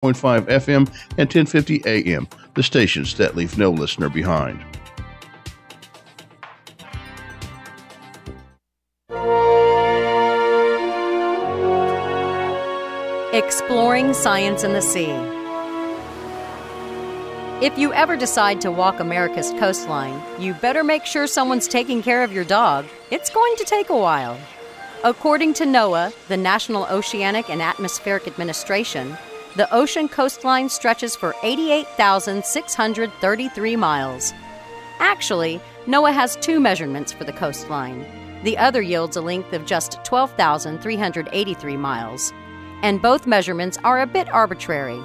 101.5 FM and 1050 AM, the stations that leave no listener behind. Exploring science in the sea. If you ever decide to walk America's coastline, you better make sure someone's taking care of your dog. It's going to take a while. According to NOAA, the National Oceanic and Atmospheric Administration, the ocean coastline stretches for 88,633 miles. Actually, NOAA has two measurements for the coastline. The other yields a length of just 12,383 miles. And both measurements are a bit arbitrary.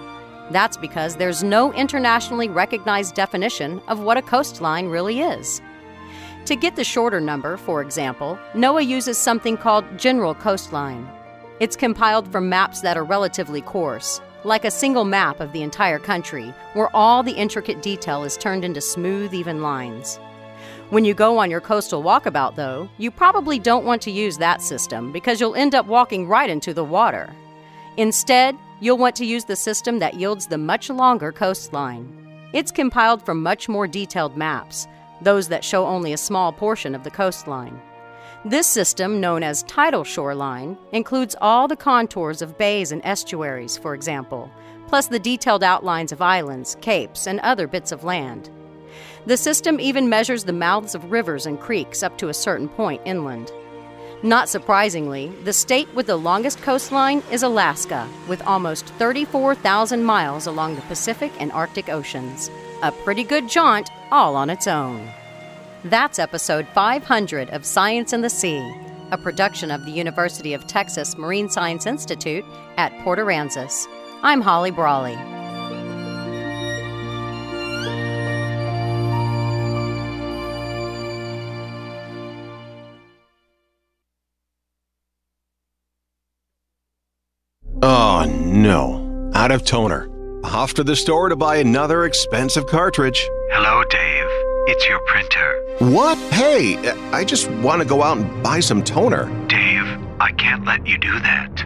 That's because there's no internationally recognized definition of what a coastline really is. To get the shorter number, for example, NOAA uses something called general coastline. It's compiled from maps that are relatively coarse, like a single map of the entire country, where all the intricate detail is turned into smooth, even lines. When you go on your coastal walkabout, though, you probably don't want to use that system because you'll end up walking right into the water. Instead, you'll want to use the system that yields the much longer coastline. It's compiled from much more detailed maps, those that show only a small portion of the coastline. This system, known as tidal shoreline, includes all the contours of bays and estuaries, for example, plus the detailed outlines of islands, capes, and other bits of land. The system even measures the mouths of rivers and creeks up to a certain point inland. Not surprisingly, the state with the longest coastline is Alaska, with almost 34,000 miles along the Pacific and Arctic Oceans. A pretty good jaunt all on its own. That's episode 500 of Science in the Sea, a production of the University of Texas Marine Science Institute at Port Aransas. I'm Holly Brawley. Oh, no. Out of toner. Off to the store to buy another expensive cartridge. Hello, Dave. It's your printer. What? Hey, I just want to go out and buy some toner. Dave, I can't let you do that.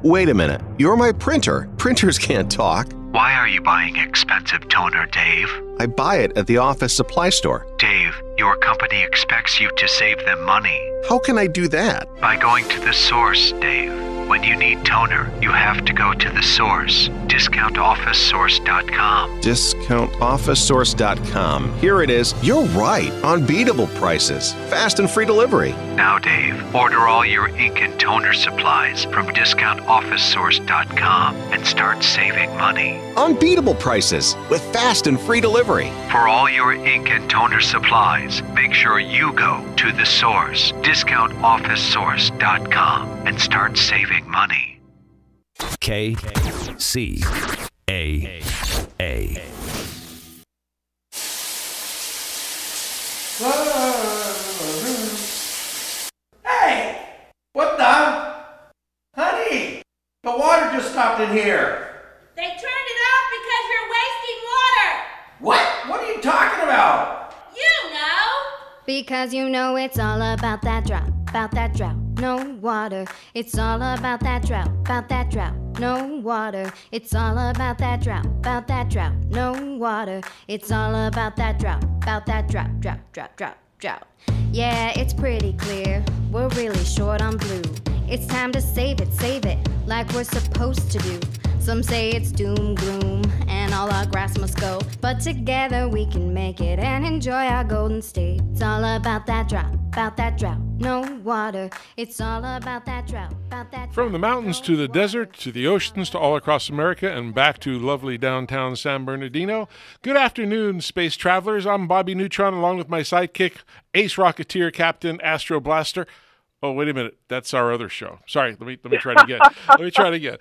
Wait a minute. You're my printer. Printers can't talk. Why are you buying expensive toner, Dave? I buy it at the office supply store. Dave, your company expects you to save them money. How can I do that? By going to the source, Dave. When you need toner, you have to go to the source. DiscountOfficeSource.com. DiscountOfficeSource.com. Here it is. You're right. Unbeatable prices. Fast and free delivery. Now, Dave, order all your ink and toner supplies from DiscountOfficeSource.com and start saving money. Unbeatable prices with fast and free delivery. For all your ink and toner supplies, make sure you go to the source, DiscountOfficeSource.com, and start saving money. KCAA. Hey! What the? Honey! The water just stopped in here. They turned it off because you're wasting water. What? What are you talking about? You know. Because you know it's all about that drought, no water. It's all about that drought, no water. It's all about that drought, no water. It's all about that drought, drought. Yeah, it's pretty clear, we're really short on blue. It's time to save it, like we're supposed to do. Some say it's doom, gloom, and all our grass must go. But together we can make it and enjoy our golden state. It's all about that drought, no water. It's all about that drought, From the mountains to the desert, to the oceans, to all across America, and back to lovely downtown San Bernardino. Good afternoon, space travelers. I'm Bobby Neutron, along with my sidekick, Ace Rocketeer Captain Astro Blaster. Oh, wait a minute. That's our other show. Sorry. Let me try it again.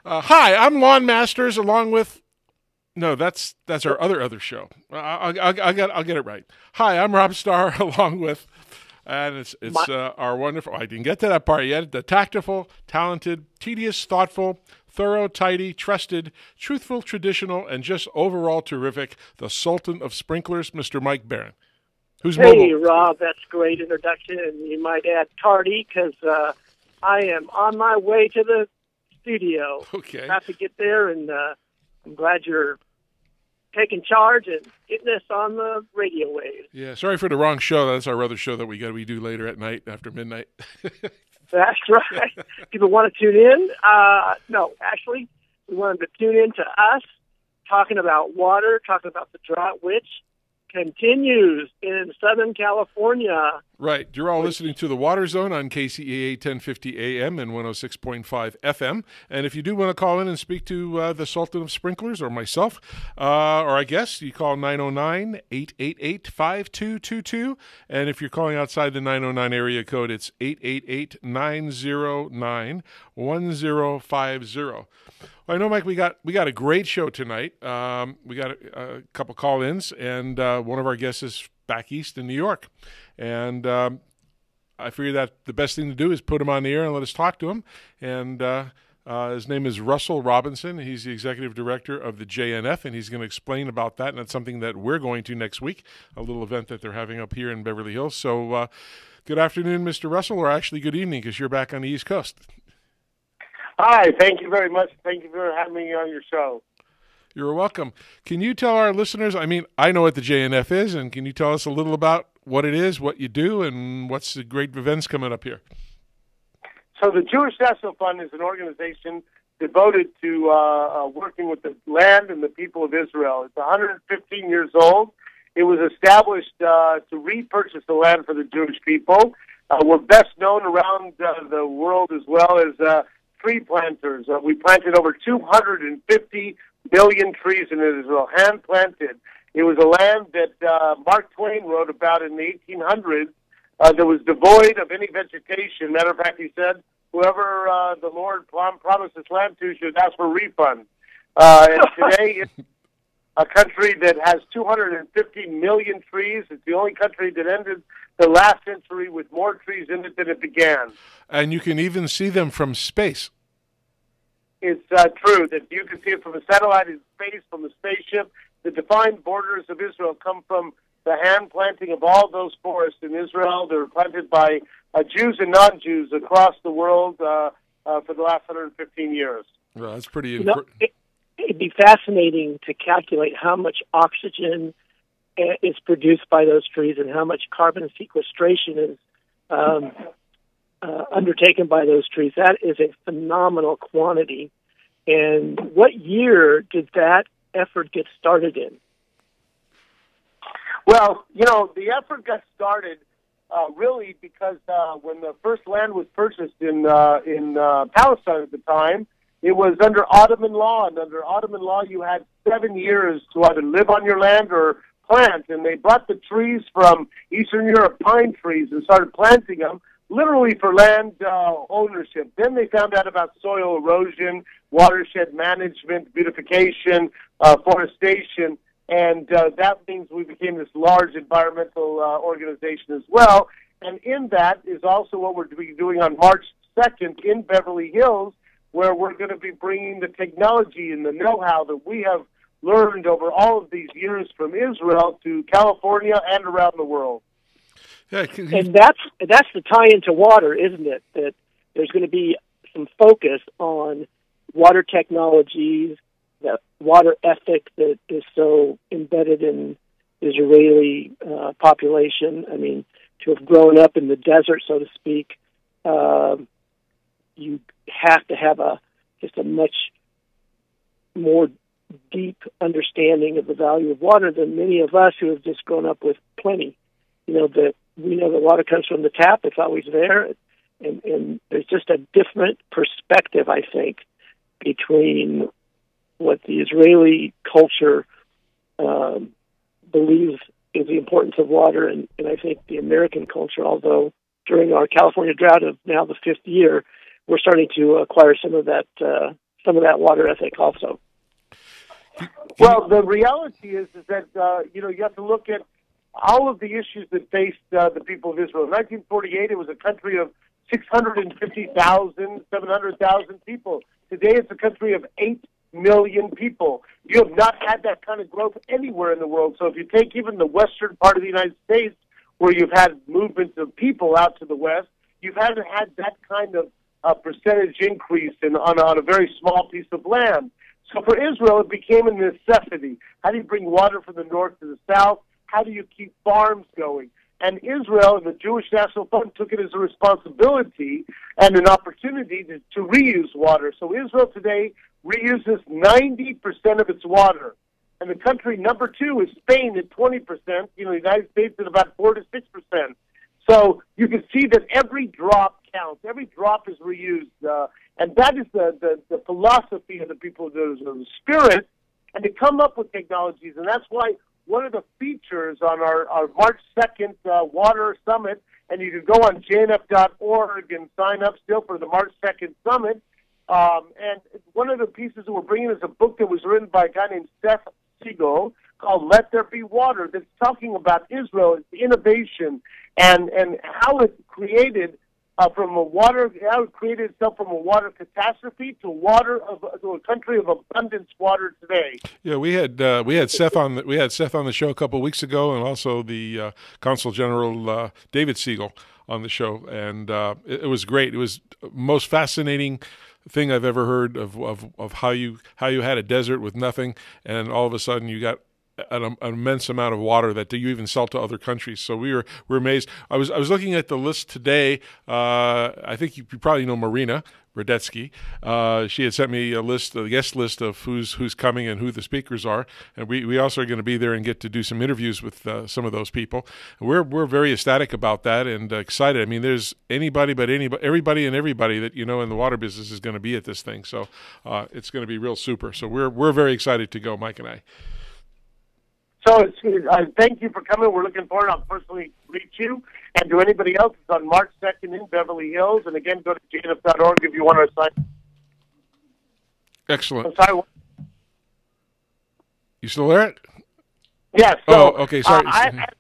Hi, I'm Lawn Masters, along with. No, that's our other show. I'll get it right. Hi, I'm Rob Starr, along with, and it's our wonderful. I didn't get to that part yet. The tactful, talented, tedious, thoughtful, thorough, tidy, trusted, truthful, traditional, and just overall terrific. The Sultan of Sprinklers, Mr. Mike Barron. Hey, Rob, that's a great introduction, and you might add tardy, because I am on my way to the studio. Okay. I have to get there in I'm glad you're taking charge and getting us on the radio waves. Yeah, sorry for the wrong show. That's our other show that we do later at night after midnight. That's right. People want to tune in? No, actually, we want them to tune in to us talking about water, talking about the drought, which continues in Southern California. Right. You're all listening to the Waterzone on KCAA 1050 AM and 106.5 FM. And if you do want to call in and speak to the Sultan of Sprinklers or myself, or I guess you call 909-888-5222. And if you're calling outside the 909 area code, it's 888-909-1050. Well, I know, Mike, we got a great show tonight. We got a couple call-ins, and one of our guests is back east in New York. And I figured that the best thing to do is put him on the air and let us talk to him. And his name is Russell Robinson. He's the executive director of the JNF, and he's going to explain about that. And that's something that we're going to next week, a little event that they're having up here in Beverly Hills. So good afternoon, Mr. Russell, or actually good evening, because you're back on the East Coast. Hi, thank you very much. Thank you for having me on your show. You're welcome. Can you tell our listeners, I mean, I know what the JNF is, and can you tell us a little about what it is, what you do, and what's the great events coming up here? So the Jewish National Fund is an organization devoted to working with the land and the people of Israel. It's 115 years old. It was established to repurchase the land for the Jewish people. We're best known around the world as well as tree planters. We planted over 250 million trees in Israel, hand-planted. It was a land that Mark Twain wrote about in the 1800s that was devoid of any vegetation. Matter of fact, he said, whoever the Lord promised this land to should ask for a refund. And today, it's a country that has 250 million trees. It's the only country that ended the last century with more trees in it than it began. And you can even see them from space. It's true that you can see it from a satellite in space, from a spaceship. The defined borders of Israel come from the hand planting of all those forests in Israel. They're planted by Jews and non-Jews across the world for the last 115 years. Well, that's pretty it'd be fascinating to calculate how much oxygen is produced by those trees and how much carbon sequestration is undertaken by those trees. That is a phenomenal quantity. And what year did that effort get started in? Well, the effort got started really because when the first land was purchased in Palestine at the time, it was under Ottoman law. And under Ottoman law, you had 7 years to either live on your land or plant. And they brought the trees from Eastern Europe, pine trees, and started planting them, literally for land ownership. Then they found out about soil erosion, watershed management, beautification, forestation, and that means we became this large environmental organization as well. And in that is also what we're doing on March 2nd in Beverly Hills, where we're going to be bringing the technology and the know-how that we have learned over all of these years from Israel to California and around the world. Yeah, and that's the tie into water, isn't it? That there's going to be some focus on water technologies, the water ethic that is so embedded in the Israeli population. I mean, to have grown up in the desert, so to speak, you have to have just a much more deep understanding of the value of water than many of us who have just grown up with plenty. That we know the water comes from the tap; it's always there, and there's just a different perspective, I think, between what the Israeli culture believes is the importance of water, and I think the American culture. Although during our California drought of now the 5th year, we're starting to acquire some of that water ethic also. Well, the reality is that you have to look at all of the issues that faced the people of Israel. In 1948, it was a country of 650,000, 700,000 people. Today, it's a country of 8 million people. You have not had that kind of growth anywhere in the world. So if you take even the western part of the United States, where you've had movements of people out to the west, you haven't had that kind of percentage increase on a very small piece of land. So for Israel, it became a necessity. How do you bring water from the north to the south? How do you keep farms going? And Israel and the Jewish National Fund took it as a responsibility and an opportunity to reuse water. So Israel today reuses 90% of its water. And the country number 2 is Spain at 20%, the United States at about 4 to 6%. So you can see that every drop counts. Every drop is reused. And that is the philosophy of the people of the Spirit, and to come up with technologies. And that's why one of the features on our March 2nd Water Summit, and you can go on jnf.org and sign up still for the March 2nd Summit. And one of the pieces that we're bringing is a book that was written by a guy named Seth Siegel called Let There Be Water, that's talking about Israel, its innovation, and how it created how it created itself from a water catastrophe to a country of abundance water today. Yeah, we had Seth on the show a couple of weeks ago, and also the Consul General David Siegel on the show, and it was great. It was the most fascinating thing I've ever heard of how you had a desert with nothing, and all of a sudden you got an immense amount of water that you even sell to other countries. So we're amazed. I was looking at the list today. I think you probably know Marina Radetsky. She had sent me a guest list of who's coming and who the speakers are, and we also are going to be there and get to do some interviews with some of those people. We're very ecstatic about that and excited. I mean, there's everybody and everybody that in the water business is going to be at this thing. So it's going to be real super. So we're very excited to go, Mike and I. So thank you for coming. We're looking forward. I'll personally reach you. And to anybody else, it's on March 2nd in Beverly Hills. And again, go to jnf.org if you want to sign. Excellent. I'm sorry. You still there? Yes. Yeah, so, okay. Sorry. At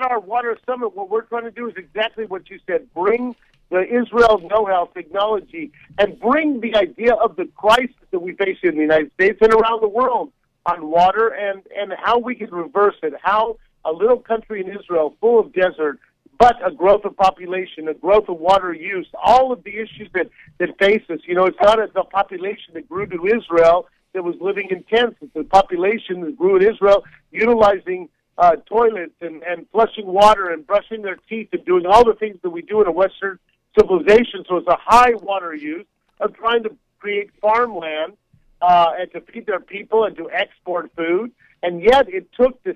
our Water Summit, what we're trying to do is exactly what you said. Bring the Israel know-how technology and bring the idea of the crisis that we face in the United States and around the world on water and how we can reverse it, how a little country in Israel full of desert, but a growth of population, a growth of water use, all of the issues that face us. It's not the population that grew to Israel that was living in tents. It's the population that grew in Israel utilizing toilets and flushing water and brushing their teeth and doing all the things that we do in a Western civilization. So it's a high water use of trying to create farmland and to feed their people and to export food. And yet it took the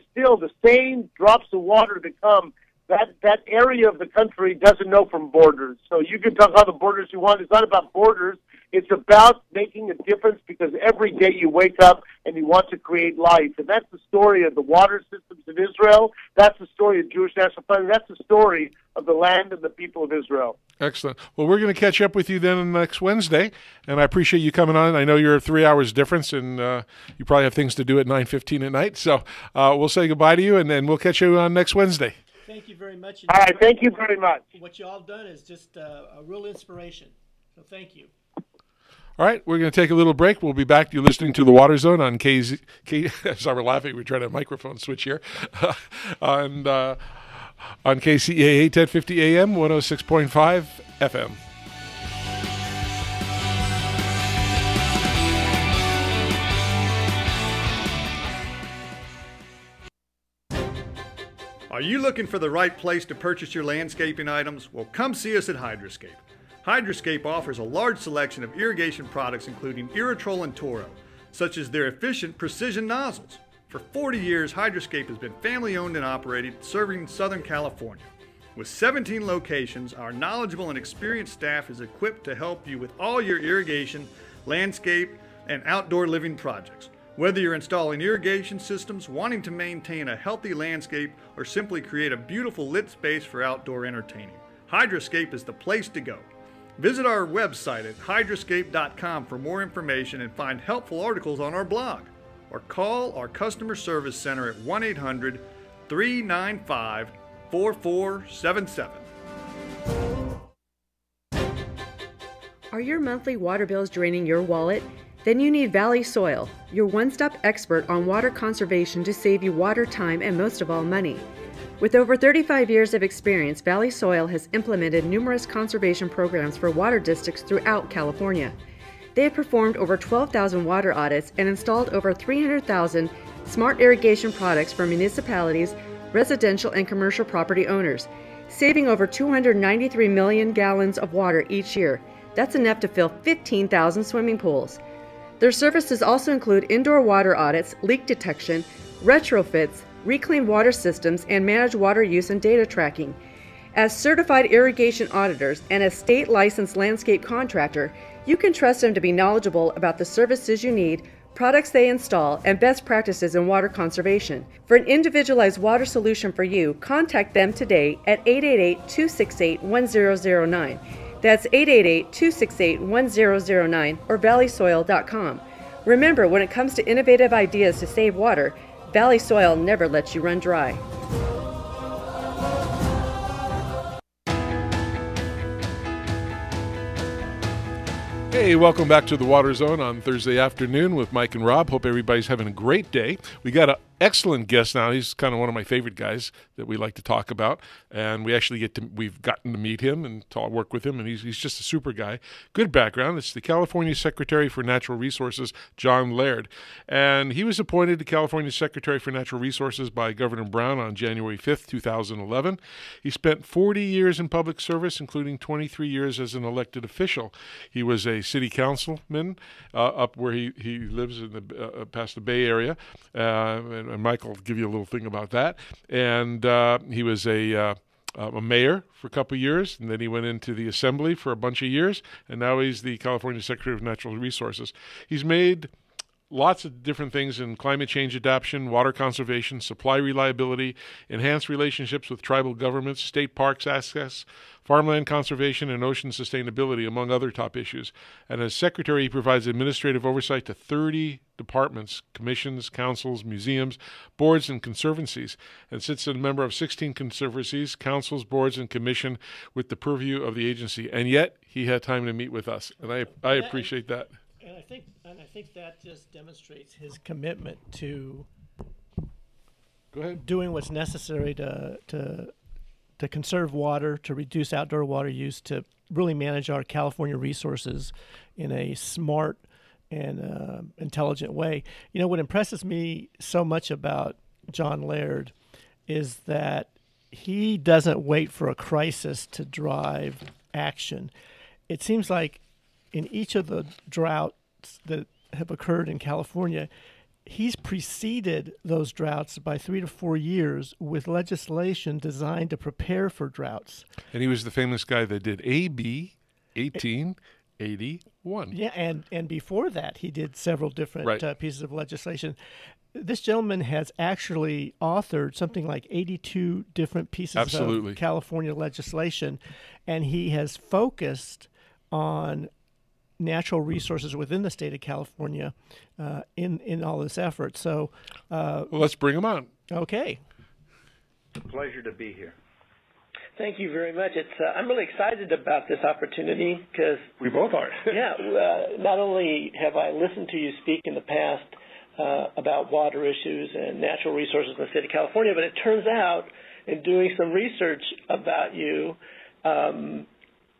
same drops of water to come. That area of the country doesn't know from borders. So you can talk all the borders you want. It's not about borders. It's about making a difference because every day you wake up and you want to create life. And that's the story of the water systems in Israel. That's the story of Jewish National Fund. That's the story of the land and the people of Israel. Excellent. Well, we're going to catch up with you then next Wednesday, and I appreciate you coming on. I know you're 3 hours difference, and you probably have things to do at 9:15 at night. So we'll say goodbye to you, and then we'll catch you on next Wednesday. Thank you very much. All right, thank you very much. What you all done is just a real inspiration. So thank you. All right, we're going to take a little break. We'll be back. You're listening to the Waterzone on sorry, we're laughing. We're trying to microphone switch here. On KCAA 1050 AM, 106.5 FM. Are you looking for the right place to purchase your landscaping items? Well, come see us at Hydroscape. Hydroscape offers a large selection of irrigation products including Irritrol and Toro, such as their efficient precision nozzles. For 40 years, Hydroscape has been family-owned and operated, serving Southern California. With 17 locations, our knowledgeable and experienced staff is equipped to help you with all your irrigation, landscape, and outdoor living projects. Whether you're installing irrigation systems, wanting to maintain a healthy landscape, or simply create a beautiful lit space for outdoor entertaining, Hydroscape is the place to go. Visit our website at hydroscape.com for more information and find helpful articles on our blog. Or call our customer service center at 1-800-395-4477. Are your monthly water bills draining your wallet? Then you need Valley Soil, your one-stop expert on water conservation to save you water, time, and most of all, money. With over 35 years of experience, Valley Soil has implemented numerous conservation programs for water districts throughout California. They have performed over 12,000 water audits and installed over 300,000 smart irrigation products for municipalities, residential and commercial property owners, saving over 293 million gallons of water each year. That's enough to fill 15,000 swimming pools. Their services also include indoor water audits, leak detection, retrofits, reclaimed water systems, and managed water use and data tracking. As certified irrigation auditors and a state-licensed landscape contractor, you can trust them to be knowledgeable about the services you need, products they install, and best practices in water conservation. For an individualized water solution for you, contact them today at 888-268-1009. That's 888-268-1009 or valleysoil.com. Remember, when it comes to innovative ideas to save water, Valley Soil never lets you run dry. Hey, welcome back to the Waterzone on Thursday afternoon with Mike and Rob. Hope everybody's having a great day. We got an excellent guest now. He's kind of one of my favorite guys that we like to talk about, and we've gotten to meet him and work with him, and he's just a super guy. Good background. It's the California Secretary for Natural Resources, John Laird, and he was appointed the California Secretary for Natural Resources by Governor Brown on January 5th, 2011. He spent 40 years in public service, including 23 years as an elected official. He was a city councilman up where he lives in the past the Bay Area, and Michael will give you a little thing about that. And he was a mayor for a couple of years, and then he went into the assembly for a bunch of years, and now he's the California Secretary of Natural Resources. He's made lots of different things in climate change adaptation, water conservation, supply reliability, enhanced relationships with tribal governments, state parks access, farmland conservation, and ocean sustainability, among other top issues. And as Secretary, he provides administrative oversight to 30 departments, commissions, councils, museums, boards, and conservancies, and sits as a member of 16 conservancies, councils, boards, and commission with the purview of the agency. And yet, he had time to meet with us, and I appreciate that. And I think that just demonstrates his commitment to doing what's necessary to conserve water, to reduce outdoor water use, to really manage our California resources in a smart and intelligent way. You know, what impresses me so much about John Laird is that he doesn't wait for a crisis to drive action. It seems like in each of the droughts that have occurred in California, he's preceded those droughts by 3 to 4 years with legislation designed to prepare for droughts. And he was the famous guy that did AB 1881. Yeah, and before that, he did several different pieces of legislation. This gentleman has actually authored something like 82 different pieces of California legislation, and he has focused on natural resources within the state of California in all this effort. So, well, let's bring him on. Okay. It's a pleasure to be here. Thank you very much. I'm really excited about this opportunity because we both are. Not only have I listened to you speak in the past about water issues and natural resources in the state of California, but it turns out in doing some research about you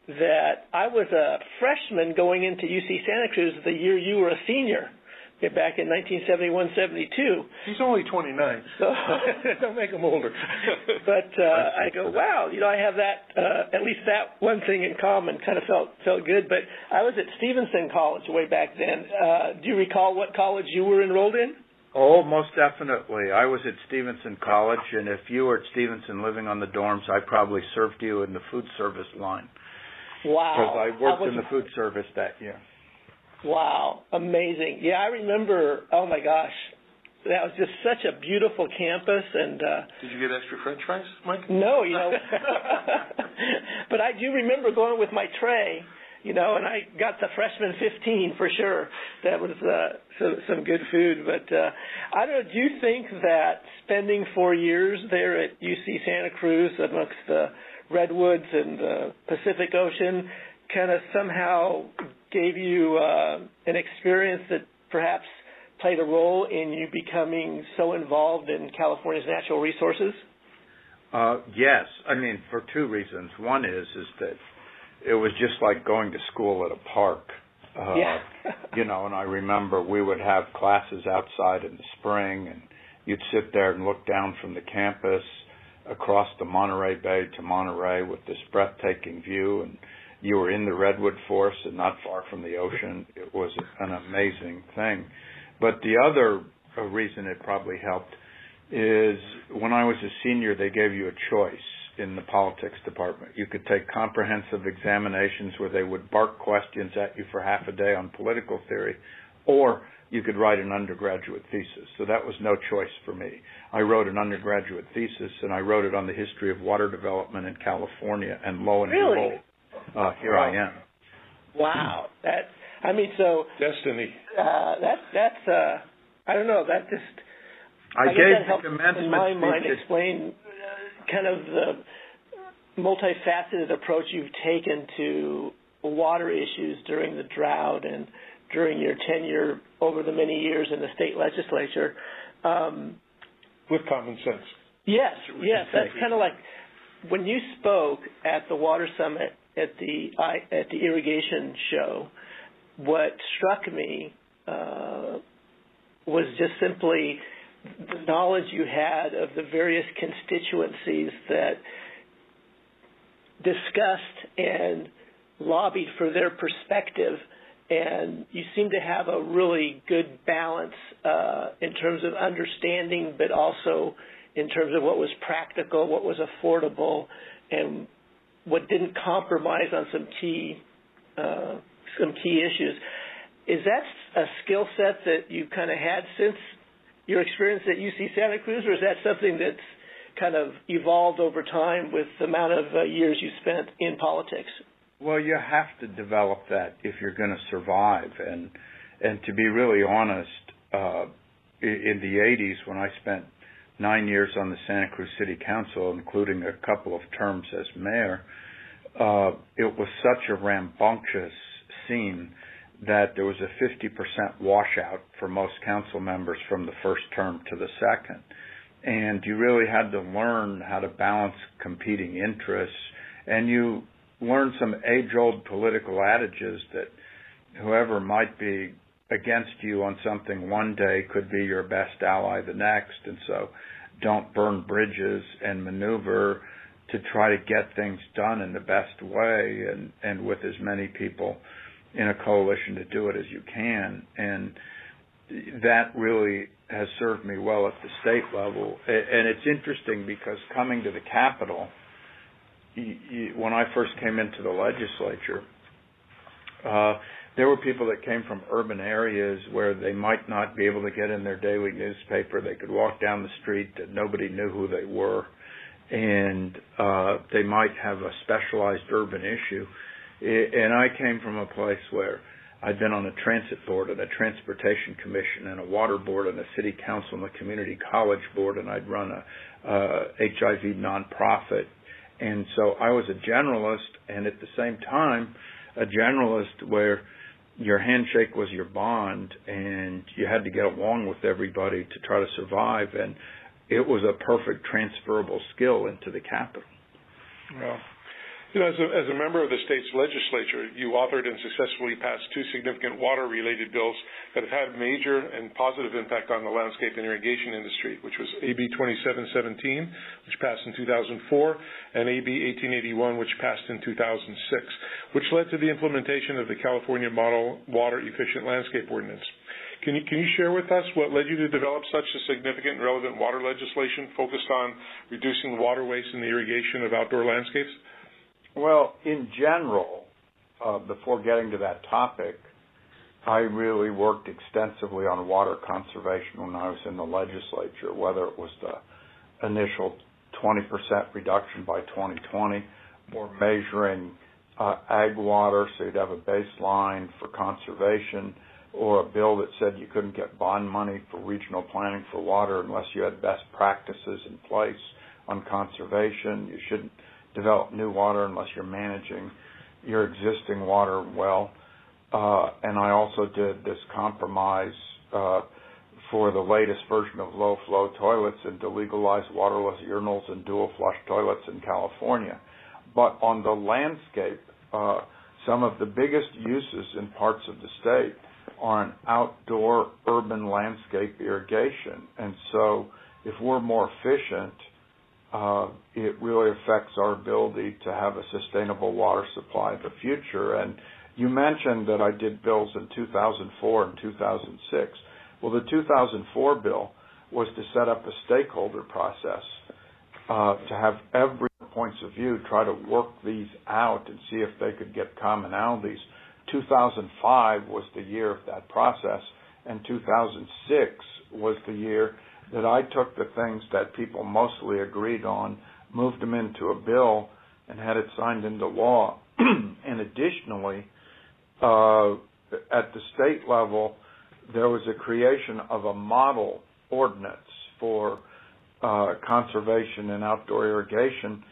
that I was a freshman going into UC Santa Cruz the year you were a senior, back in 1971-72. He's only 29, so don't make him older. But I go, wow, I have that, at least that one thing in common. Kind of felt good. But I was at Stevenson College way back then. Do you recall what college you were enrolled in? Oh, most definitely. I was at Stevenson College, and if you were at Stevenson living on the dorms, I probably served you in the food service line. Wow. Because I worked in the food service that year. Wow. Amazing. Yeah, I remember, oh my gosh, that was just such a beautiful campus. And did you get extra French fries, Mike? No, but I do remember going with my tray, and I got the freshman 15 for sure. That was some good food. But I don't know, do you think that spending 4 years there at UC Santa Cruz amongst the redwoods and the Pacific Ocean kind of somehow gave you an experience that perhaps played a role in you becoming so involved in California's natural resources? Yes. I mean, for two reasons. One is that it was just like going to school at a park. And I remember we would have classes outside in the spring, and you'd sit there and look down from the campus across the Monterey Bay to Monterey with this breathtaking view, and you were in the redwood forest and not far from the ocean. It was an amazing thing. But the other reason it probably helped is when I was a senior, they gave you a choice in the politics department. You could take comprehensive examinations where they would bark questions at you for half a day on political theory, or you could write an undergraduate thesis. So that was no choice for me. I wrote an undergraduate thesis, and I wrote it on the history of water development in California, and lo and behold, here I am. Wow. Destiny. I don't know, that just... I gave the commencement in my mind speech. Explain kind of the multifaceted approach you've taken to water issues during the drought and during your tenure over the many years in the state legislature. With common sense. Yes. That's kind of like when you spoke at the Water Summit at the irrigation show. What struck me was just simply the knowledge you had of the various constituencies that discussed and lobbied for their perspective, and you seem to have a really good balance in terms of understanding, but also in terms of what was practical, what was affordable, and what didn't compromise on some key issues. Is that a skill set that you kind of had since your experience at UC Santa Cruz, or is that something that's kind of evolved over time with the amount of years you spent in politics? Well, you have to develop that if you're going to survive. And to be really honest, in the 80s, when I spent 9 years on the Santa Cruz City Council, including a couple of terms as mayor, it was such a rambunctious scene that there was a 50% washout for most council members from the first term to the second. And you really had to learn how to balance competing interests, and you learn some age-old political adages that whoever might be against you on something one day could be your best ally the next, and so don't burn bridges and maneuver to try to get things done in the best way and with as many people in a coalition to do it as you can. And that really has served me well at the state level. And it's interesting because coming to the Capitol, when I first came into the legislature, there were people that came from urban areas where they might not be able to get in their daily newspaper. They could walk down the street and nobody knew who they were. And they might have a specialized urban issue. And I came from a place where I'd been on a transit board and a transportation commission and a water board and a city council and a community college board, and I'd run a HIV nonprofit. And so I was a generalist, and at the same time, a generalist where your handshake was your bond, and you had to get along with everybody to try to survive, and it was a perfect transferable skill into the Capitol. Well, as a member of the state's legislature, you authored and successfully passed two significant water-related bills that have had major and positive impact on the landscape and irrigation industry, which was AB 2717, which passed in 2004, and AB 1881, which passed in 2006, which led to the implementation of the California Model Water Efficient Landscape Ordinance. Can you share with us what led you to develop such a significant and relevant water legislation focused on reducing water waste in the irrigation of outdoor landscapes? Well, in general, before getting to that topic, I really worked extensively on water conservation when I was in the legislature, whether it was the initial 20% reduction by 2020 or measuring ag water so you'd have a baseline for conservation, or a bill that said you couldn't get bond money for regional planning for water unless you had best practices in place on conservation. You shouldn't develop new water unless you're managing your existing water well. And I also did this compromise for the latest version of low-flow toilets and to legalize waterless urinals and dual-flush toilets in California. But on the landscape some of the biggest uses in parts of the state are in outdoor urban landscape irrigation. And so if we're more efficient, it really affects our ability to have a sustainable water supply in the future. And you mentioned that I did bills in 2004 and 2006. Well, the 2004 bill was to set up a stakeholder process to have every points of view try to work these out and see if they could get commonalities. 2005 was the year of that process, and 2006 was the year that I took the things that people mostly agreed on, moved them into a bill, and had it signed into law. And additionally, at the state level, there was a creation of a model ordinance for conservation and outdoor irrigation,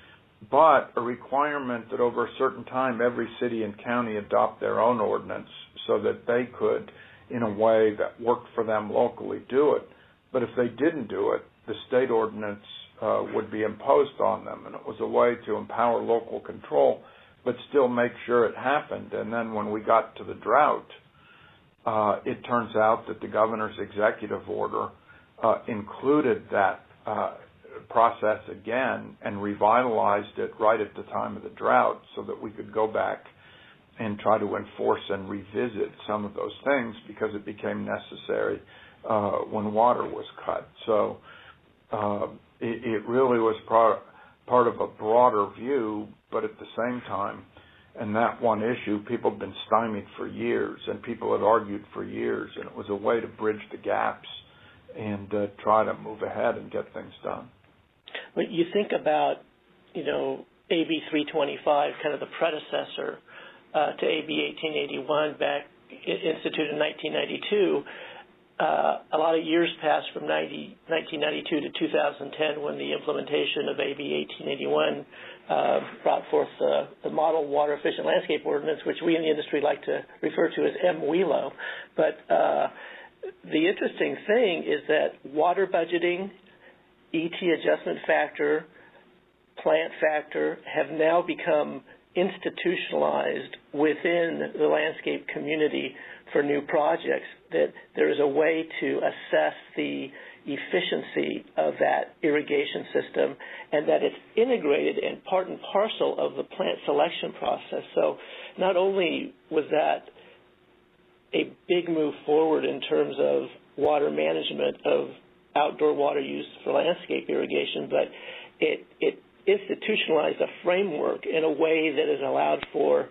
but a requirement that over a certain time every city and county adopt their own ordinance so that they could, in a way that worked for them locally, do it. But if they didn't do it, the state ordinance would be imposed on them, and it was a way to empower local control but still make sure it happened. And then when we got to the drought, it turns out that the governor's executive order included that process again and revitalized it right at the time of the drought so that we could go back and try to enforce and revisit some of those things because it became necessary when water was cut. So it really was part of a broader view, but at the same time, and that one issue, people have been stymied for years, and people had argued for years, and it was a way to bridge the gaps and try to move ahead and get things done. But you think about, AB 325, kind of the predecessor to AB 1881, back instituted in 1992. A lot of years passed from 1992 to 2010 when the implementation of AB 1881 brought forth the Model Water Efficient Landscape Ordinance, which we in the industry like to refer to as MWELO. But the interesting thing is that water budgeting, ET adjustment factor, plant factor have now become institutionalized within the landscape community for new projects, that there is a way to assess the efficiency of that irrigation system and that it's integrated and part and parcel of the plant selection process. So not only was that a big move forward in terms of water management of outdoor water use for landscape irrigation, but it institutionalized a framework in a way that has allowed for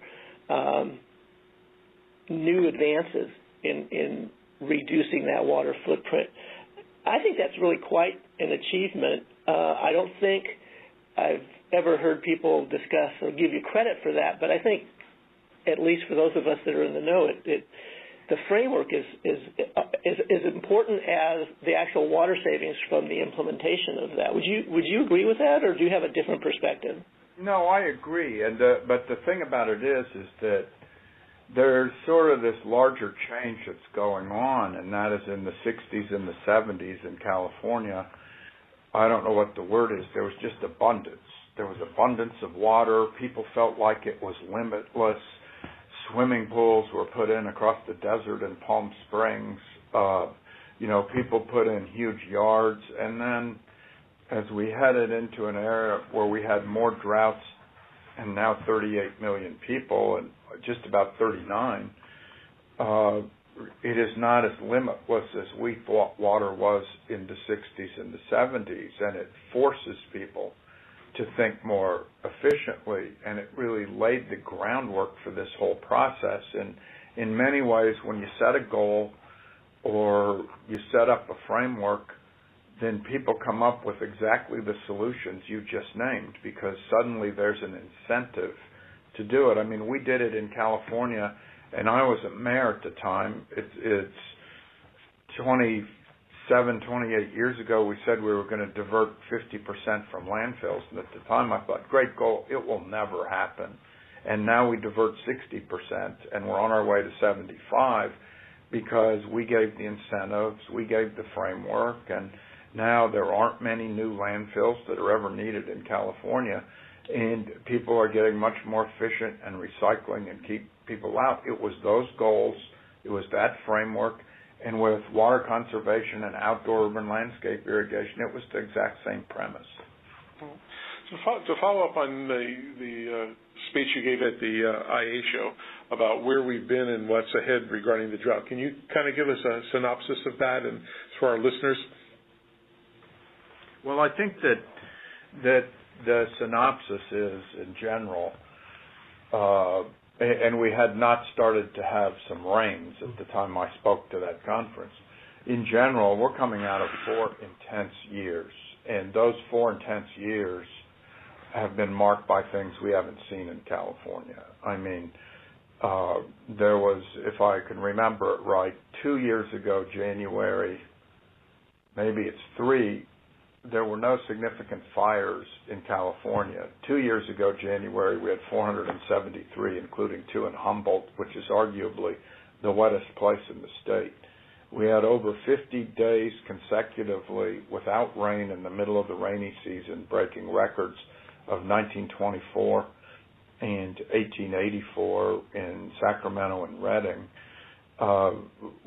new advances in reducing that water footprint. I think that's really quite an achievement. I don't think I've ever heard people discuss or give you credit for that, but I think, at least for those of us that are in the know, the framework is important as the actual water savings from the implementation of that. Would you agree with that, or do you have a different perspective? No, I agree. And but the thing about it is that there's sort of this larger change that's going on, and that is in the 60s and the 70s in California. I don't know what the word is. There was just abundance. There was abundance of water. People felt like it was limitless. Swimming pools were put in across the desert in Palm Springs. People put in huge yards. And then as we headed into an era where we had more droughts and now 38 million people and just about 39, it is not as limitless as we thought water was in the 60s and the 70s, and it forces people to think more efficiently, and it really laid the groundwork for this whole process. And in many ways, when you set a goal or you set up a framework, then people come up with exactly the solutions you just named, because suddenly there's an incentive to do it. I mean, we did it in California, and I was a mayor at the time. It's 28 years ago, we said we were going to divert 50% from landfills. And at the time, I thought, great goal, it will never happen. And now we divert 60%, and we're on our way to 75 because we gave the incentives, we gave the framework, and now there aren't many new landfills that are ever needed in California. And people are getting much more efficient and recycling and keep people out. It was those goals, it was that framework, and with water conservation and outdoor urban landscape irrigation, it was the exact same premise. To follow up on the speech you gave at the IA show about where we've been and what's ahead regarding the drought, can you kind of give us a synopsis of that and for our listeners? Well, I think that the synopsis is, in general, and we had not started to have some rains at the time I spoke to that conference. In general, we're coming out of 4 intense years, and those 4 intense years have been marked by things we haven't seen in California. I mean, there was, if I can remember it right, 2 years ago, January, maybe it's 3, there were no significant fires in California. 2 years ago, January, we had 473, including 2 in Humboldt, which is arguably the wettest place in the state. We had over 50 days consecutively without rain in the middle of the rainy season, breaking records of 1924 and 1884 in Sacramento and Redding.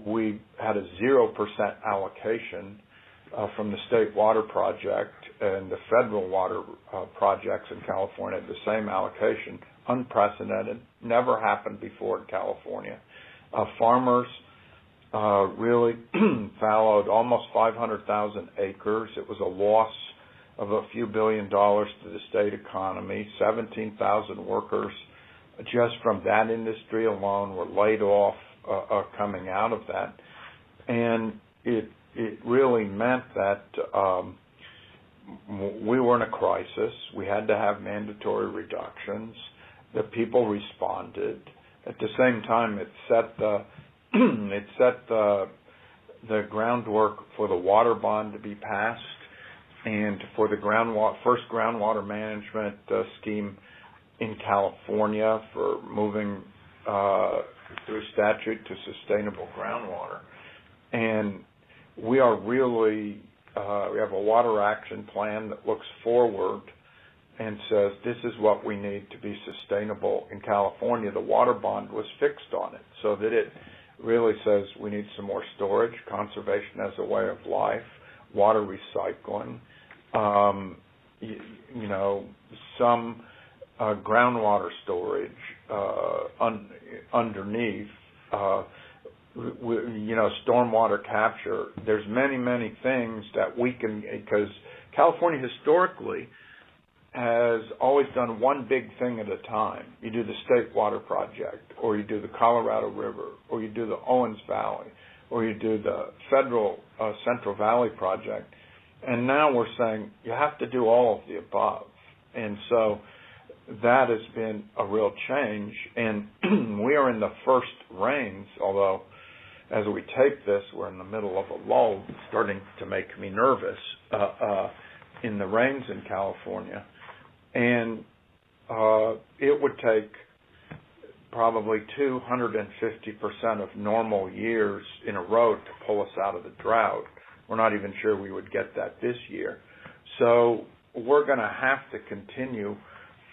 We had a 0% allocation from the state water project, and the federal water projects in California had the same allocation. Unprecedented, never happened before in California. Farmers really fallowed almost 500,000 acres. It was a loss of a few $1 billion to the state economy. 17,000 workers just from that industry alone were laid off coming out of that. And it really meant that we were in a crisis. We had to have mandatory reductions. The people responded. At the same time, it set the groundwork for the water bond to be passed and for the first groundwater management scheme in California for moving through statute to sustainable groundwater. And we are really, we have a water action plan that looks forward and says this is what we need to be sustainable in California. The water bond was fixed on it, so that it really says we need some more storage, conservation as a way of life, water recycling, some groundwater storage underneath, stormwater capture. There's many, many things that we can, because California historically has always done one big thing at a time. You do the state water project, or you do the Colorado River, or you do the Owens Valley, or you do the federal Central Valley project. And now we're saying you have to do all of the above. And so that has been a real change. And we are in the first rains, although as we tape this, we're in the middle of a lull, starting to make me nervous in the rains in California. And it would take probably 250% of normal years in a row to pull us out of the drought. We're not even sure we would get that this year. So we're going to have to continue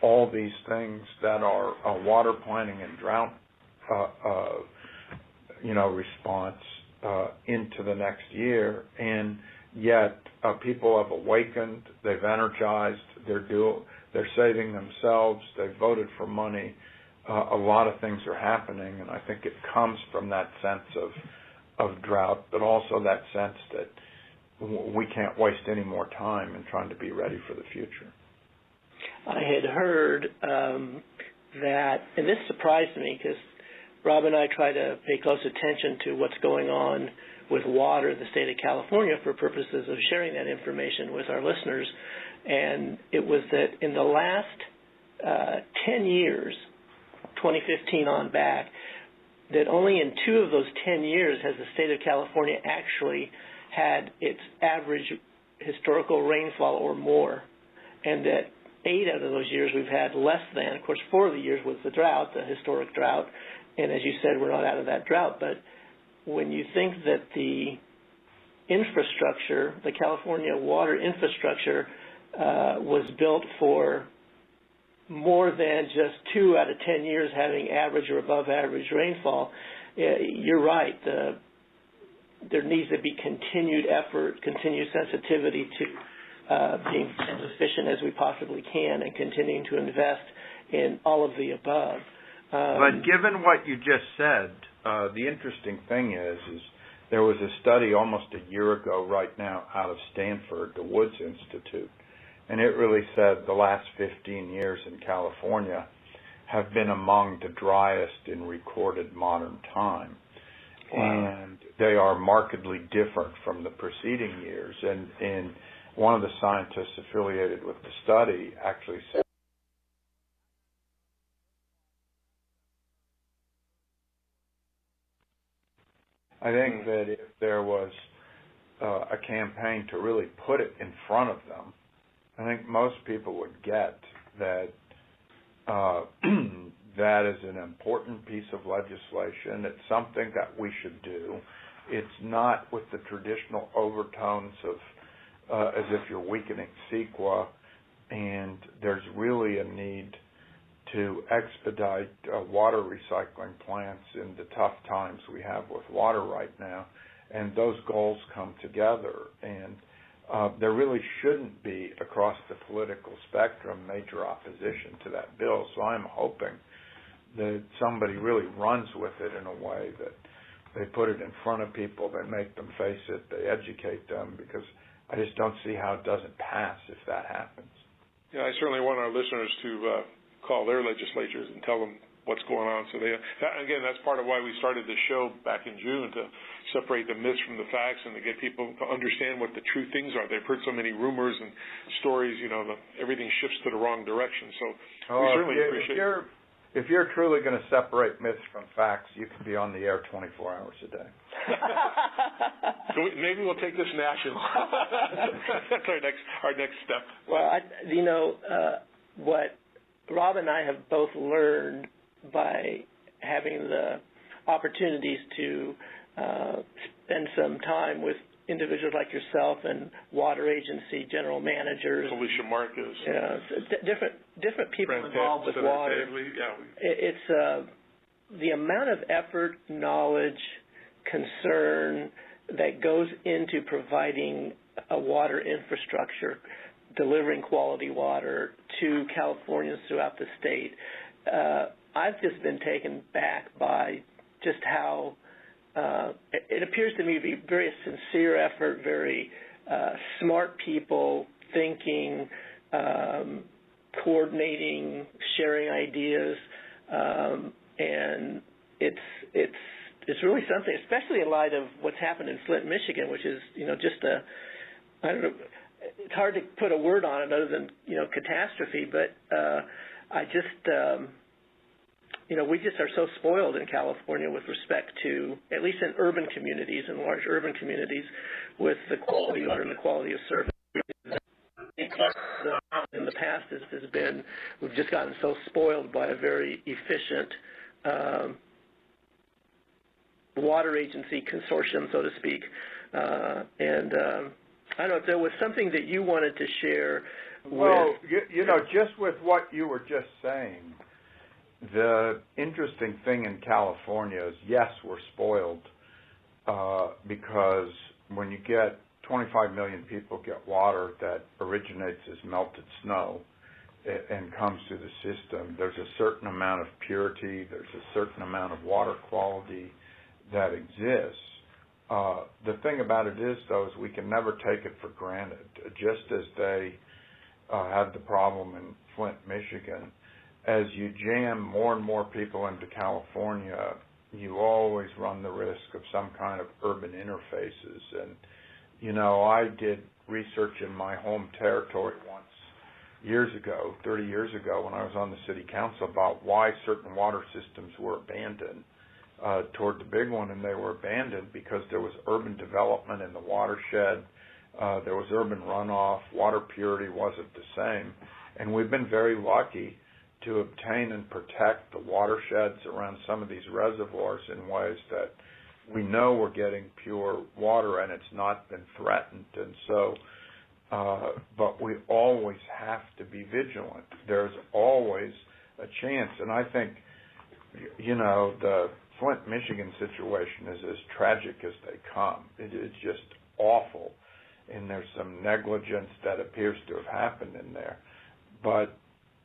all these things that are water planning and drought response into the next year. And yet people have awakened, they've energized, they're saving themselves, they've voted for money. A lot of things are happening, and I think it comes from that sense of drought, but also that sense that we can't waste any more time in trying to be ready for the future. I had heard that, and this surprised me because Rob and I try to pay close attention to what's going on with water in the state of California for purposes of sharing that information with our listeners. And it was that in the last 10 years, 2015 on back, that only in 2 of those 10 years has the state of California actually had its average historical rainfall or more, and that 8 out of those years we've had less than. Of course, 4 of the years was the drought, the historic drought, and as you said, we're not out of that drought. But when you think that the infrastructure, the California water infrastructure, was built for more than just 2 out of 10 years having average or above average rainfall, you're right. There needs to be continued effort, continued sensitivity to being as efficient as we possibly can and continuing to invest in all of the above. But given what you just said, the interesting thing is there was a study almost a year ago right now out of Stanford, the Woods Institute, and it really said the last 15 years in California have been among the driest in recorded modern time. Wow. And they are markedly different from the preceding years. And one of the scientists affiliated with the study actually said, I think that if there was a campaign to really put it in front of them, I think most people would get that that is an important piece of legislation. It's something that we should do. It's not with the traditional overtones of as if you're weakening CEQA, and there's really a need to expedite water recycling plants in the tough times we have with water right now, and those goals come together. And there really shouldn't be, across the political spectrum, major opposition to that bill. So I'm hoping that somebody really runs with it in a way that they put it in front of people, they make them face it, they educate them, because I just don't see how it doesn't pass if that happens. Yeah, I certainly want our listeners to call their legislatures and tell them what's going on. So again, that's part of why we started this show back in June, to separate the myths from the facts and to get people to understand what the true things are. They've heard so many rumors and stories, everything shifts to the wrong direction. So we certainly appreciate it. If you're truly going to separate myths from facts, you can be on the air 24 hours a day. So maybe we'll take this national. That's our next step. Well, what Rob and I have both learned by having the opportunities to spend some time with individuals like yourself and water agency general managers, Felicia Marcus, different people involved with water. It's the amount of effort, knowledge, concern that goes into providing a water infrastructure, delivering quality water to Californians throughout the state. I've just been taken back by just how it appears to me to be very sincere effort, very smart people thinking, coordinating, sharing ideas, and it's really something, especially in light of what's happened in Flint, Michigan, which is just I don't know. It's hard to put a word on it other than catastrophe, but I just we just are so spoiled in California with respect to, at least in urban communities, in large urban communities, with the quality of water and the quality of service. In the past has been, we've just gotten so spoiled by a very efficient water agency consortium, so to speak. And I don't know if there was something that you wanted to share. Well, just with what you were just saying, the interesting thing in California is, yes, we're spoiled because when you get 25 million people get water that originates as melted snow and comes through the system, there's a certain amount of purity, there's a certain amount of water quality that exists. The thing about it is, though, is we can never take it for granted. Just as they had the problem in Flint, Michigan, as you jam more and more people into California, you always run the risk of some kind of urban interfaces. And, I did research in my home territory once, 30 years ago, when I was on the city council, about why certain water systems were abandoned toward the big one, and they were abandoned because there was urban development in the watershed, there was urban runoff, water purity wasn't the same, and we've been very lucky to obtain and protect the watersheds around some of these reservoirs in ways that we know we're getting pure water and it's not been threatened. And so but we always have to be vigilant. There's always a chance, and I think, the Flint, Michigan situation is as tragic as they come. It is just awful, and there's some negligence that appears to have happened in there. But,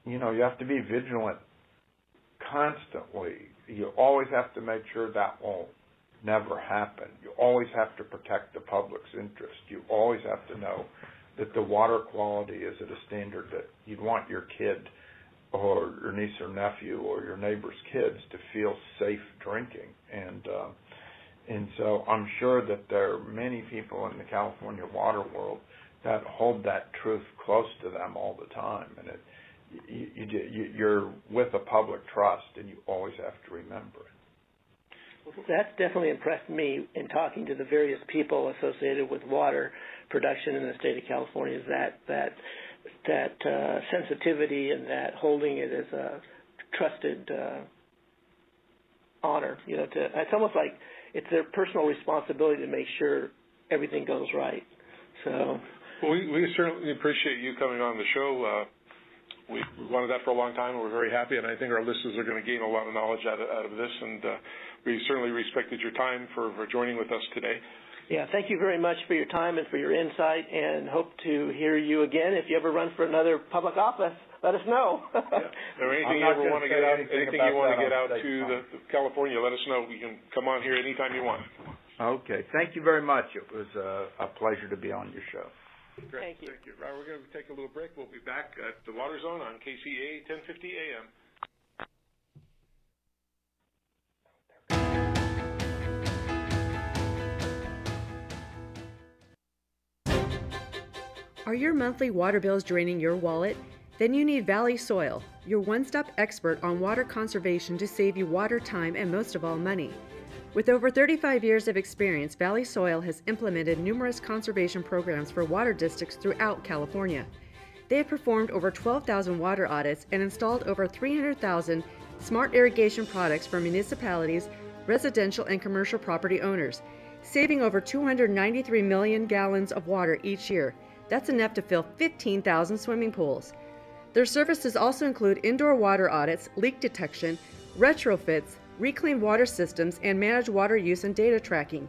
you have to be vigilant constantly. You always have to make sure that won't never happen. You always have to protect the public's interest. You always have to know that the water quality is at a standard that you'd want your kid or your niece or nephew or your neighbor's kids to feel safe drinking. And so I'm sure that there are many people in the California water world that hold that truth close to them all the time. And you're with a public trust, and you always have to remember it. That's definitely impressed me in talking to the various people associated with water production in the state of California, is that sensitivity and that holding it as a trusted honor. It's almost like it's their personal responsibility to make sure everything goes right. So, well, we certainly appreciate you coming on the show. We wanted that for a long time, and we're very happy, and I think our listeners are going to gain a lot of knowledge out of this, and we certainly respected your time for joining with us today. Yeah, thank you very much for your time and for your insight, and hope to hear you again. If you ever run for another public office, let us know. Or anything you ever want to get out, anything you want to get out to the California, let us know. You can come on here anytime you want. Okay, thank you very much. It was a pleasure to be on your show. Great. Thank you. We're going to take a little break. We'll be back at the Waterzone on KCA 1050 AM. Are your monthly water bills draining your wallet? Then you need Valley Soil, your one-stop expert on water conservation to save you water, time, and most of all, money. With over 35 years of experience, Valley Soil has implemented numerous conservation programs for water districts throughout California. They have performed over 12,000 water audits and installed over 300,000 smart irrigation products for municipalities, residential, and commercial property owners, saving over 293 million gallons of water each year. That's enough to fill 15,000 swimming pools. Their services also include indoor water audits, leak detection, retrofits, reclaimed water systems, and managed water use and data tracking.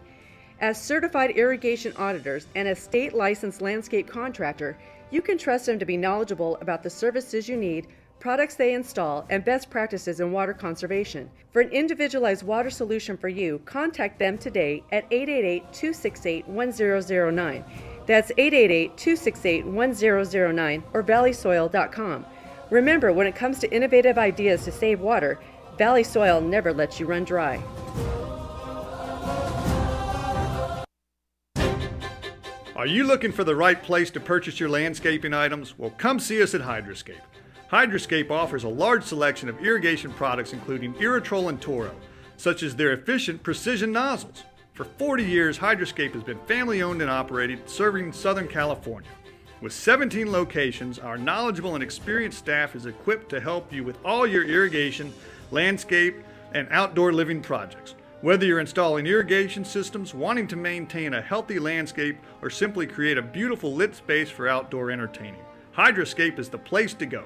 As certified irrigation auditors and a state-licensed landscape contractor, you can trust them to be knowledgeable about the services you need, products they install, and best practices in water conservation. For an individualized water solution for you, contact them today at 888-268-1009. That's 888-268-1009 or valleysoil.com. Remember, when it comes to innovative ideas to save water, Valley Soil never lets you run dry. Are you looking for the right place to purchase your landscaping items? Well, come see us at Hydroscape. Hydroscape offers a large selection of irrigation products including Irritrol and Toro, such as their efficient precision nozzles. For 40 years, Hydroscape has been family-owned and operated, serving Southern California. With 17 locations, our knowledgeable and experienced staff is equipped to help you with all your irrigation, landscape, and outdoor living projects. Whether you're installing irrigation systems, wanting to maintain a healthy landscape, or simply create a beautiful lit space for outdoor entertaining, Hydroscape is the place to go.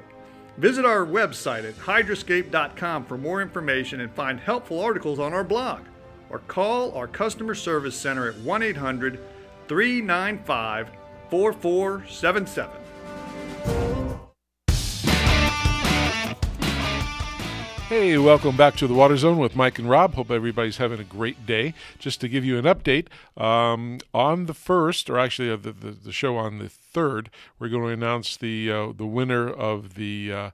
Visit our website at hydroscape.com for more information and find helpful articles on our blog, or call our customer service center at 1-800-395-4477. Hey, welcome back to the Waterzone with Mike and Rob. Hope everybody's having a great day. Just to give you an update, on the 1st, or actually the show on the 3rd, we're going to announce the winner of the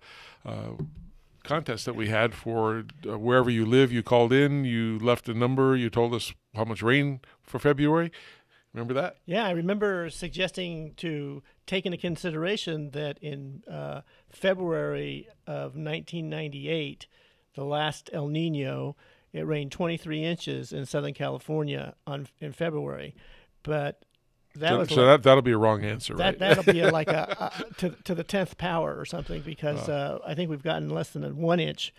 contest that we had for wherever you live. You called in, you left a number, you told us how much rain for February. Remember that? Yeah, I remember suggesting to take into consideration that in February of 1998, the last El Nino, it rained 23 inches in Southern California in February. But that'll be a wrong answer, right? That'll be like to the 10th power or something, because I think we've gotten less than 1 inch.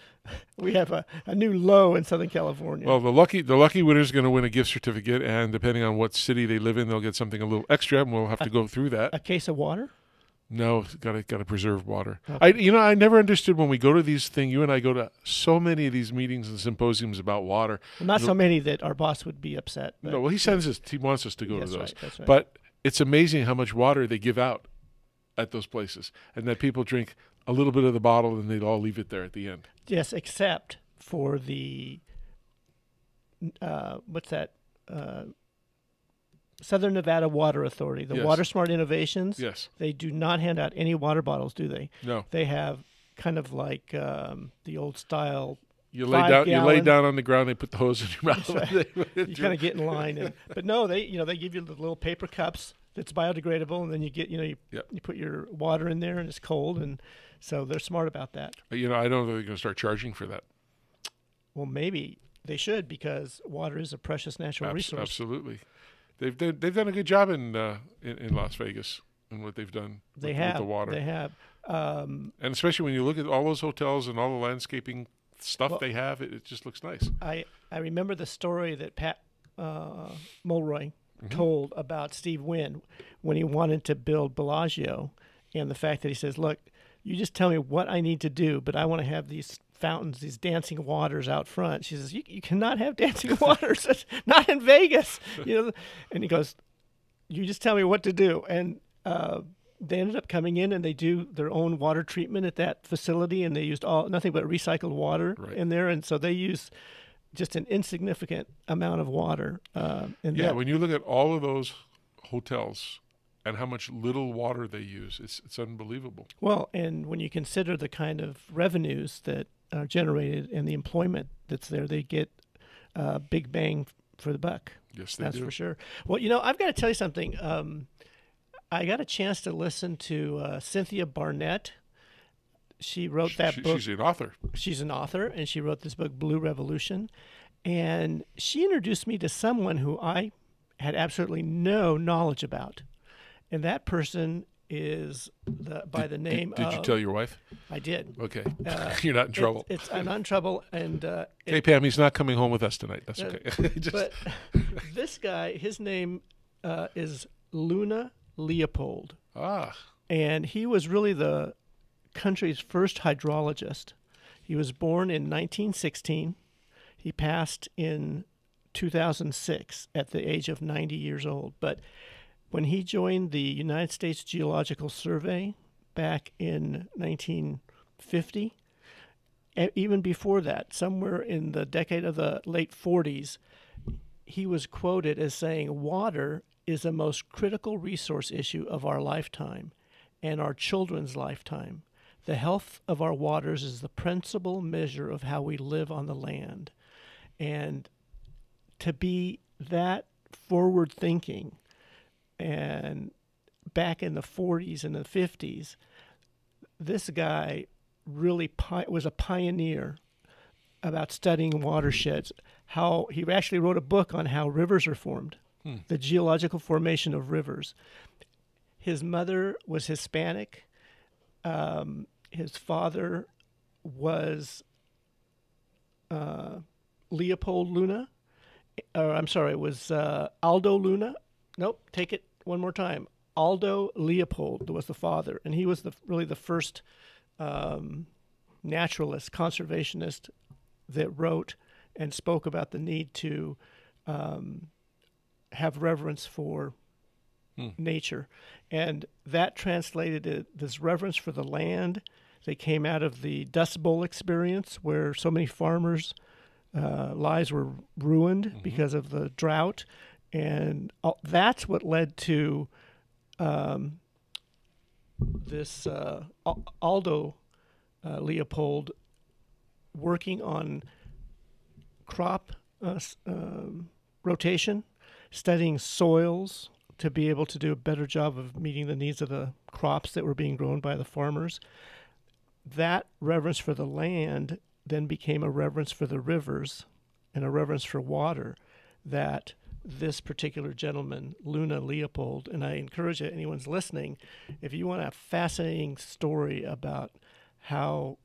We have a new low in Southern California. Well, the lucky winner is going to win a gift certificate, and depending on what city they live in, they'll get something a little extra, and we'll have to go through that. A case of water? No, got to preserve water. Okay. I never understood when we go to these things. You and I go to so many of these meetings and symposiums about water. Well, not so many that our boss would be upset. But, no, well, he wants us to go to those. Right, that's right. But it's amazing how much water they give out at those places, and that people drink a little bit of the bottle and they'd all leave it there at the end. Yes, except for the what's that? Southern Nevada Water Authority, the Water Smart Innovations. Yes. They do not hand out any water bottles, do they? No. They have kind of like the old style. You lay down on the ground. They put the hose in your mouth. Right. You kind of get in line, but no, they give you the little paper cups that's biodegradable, and then you get you put your water in there, and it's cold, and so they're smart about that. I don't know if they're going to start charging for that. Well, maybe they should, because water is a precious natural resource. Absolutely. They've done a good job in Las Vegas and what they've done with the water. They have. And especially when you look at all those hotels and all the landscaping stuff they have, it just looks nice. I remember the story that Pat Mulroy told about Steve Wynn when he wanted to build Bellagio, and the fact that he says, look, you just tell me what I need to do, but I want to have these fountains, these dancing waters out front. She says, you cannot have dancing waters. Not in Vegas. And he goes, you just tell me what to do. And they ended up coming in, and they do their own water treatment at that facility, and they used nothing but recycled water in there. And so they use just an insignificant amount of water. When you look at all of those hotels and how much little water they use, it's unbelievable. Well, and when you consider the kind of revenues that are generated and the employment that's there, they get big bang for the buck. Yes, they do. That's for sure. Well, I've got to tell you something. I got a chance to listen to Cynthia Barnett. She wrote that book. She's an author. She's an author, and she wrote this book, Blue Revolution. And she introduced me to someone who I had absolutely no knowledge about. And that person is by the name of... Did you tell your wife? I did. Okay. You're not in trouble. I'm not in trouble. And hey, Pam, he's not coming home with us tonight. That's okay. But this guy, his name is Luna Leopold. Ah. And he was really the country's first hydrologist. He was born in 1916. He passed in 2006 at the age of 90 years old. But when he joined the United States Geological Survey back in 1950, even before that, somewhere in the decade of the late 40s, he was quoted as saying, water is the most critical resource issue of our lifetime and our children's lifetime. The health of our waters is the principal measure of how we live on the land. And to be that forward-thinking, and back in the 40s and the 50s, this guy really was a pioneer about studying watersheds. How he actually wrote a book on how rivers are formed, the geological formation of rivers. His mother was Hispanic. His father was Leopold Luna. It was Aldo Luna. Nope, take it one more time. Aldo Leopold was the father, and he was really the first naturalist, conservationist that wrote and spoke about the need to have reverence for nature. And that translated to this reverence for the land. They came out of the Dust Bowl experience, where so many farmers' lives were ruined because of the drought. And that's what led to this Aldo Leopold working on crop rotation, studying soils to be able to do a better job of meeting the needs of the crops that were being grown by the farmers. That reverence for the land then became a reverence for the rivers and a reverence for water that this particular gentleman, Luna Leopold. And I encourage anyone's listening, if you want a fascinating story about how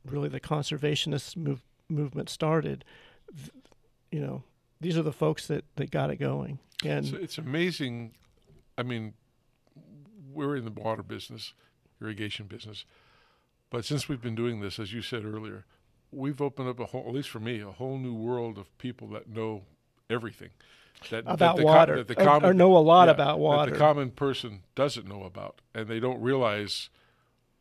really the conservationist movement started, these are the folks that got it going. And so it's amazing. I mean, we're in the water business, irrigation business, but since we've been doing this, as you said earlier, we've opened up at least for me, a whole new world of people that know everything. About water, or know a lot about water. That the common person doesn't know about, and they don't realize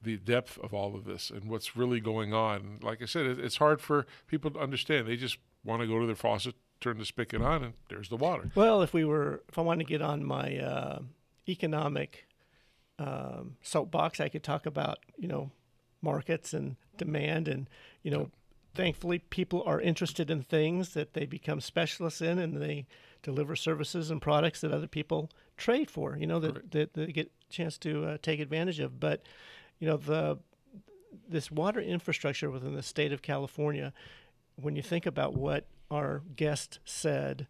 the depth of all of this and what's really going on. Like I said, it's hard for people to understand. They just want to go to their faucet, turn the spigot on, and there's the water. Well, if I wanted to get on my economic soapbox, I could talk about, markets and demand, and, thankfully people are interested in things that they become specialists in, and they deliver services and products that other people trade for, that they get a chance to take advantage of. But, this water infrastructure within the state of California, when you think about what our guest said,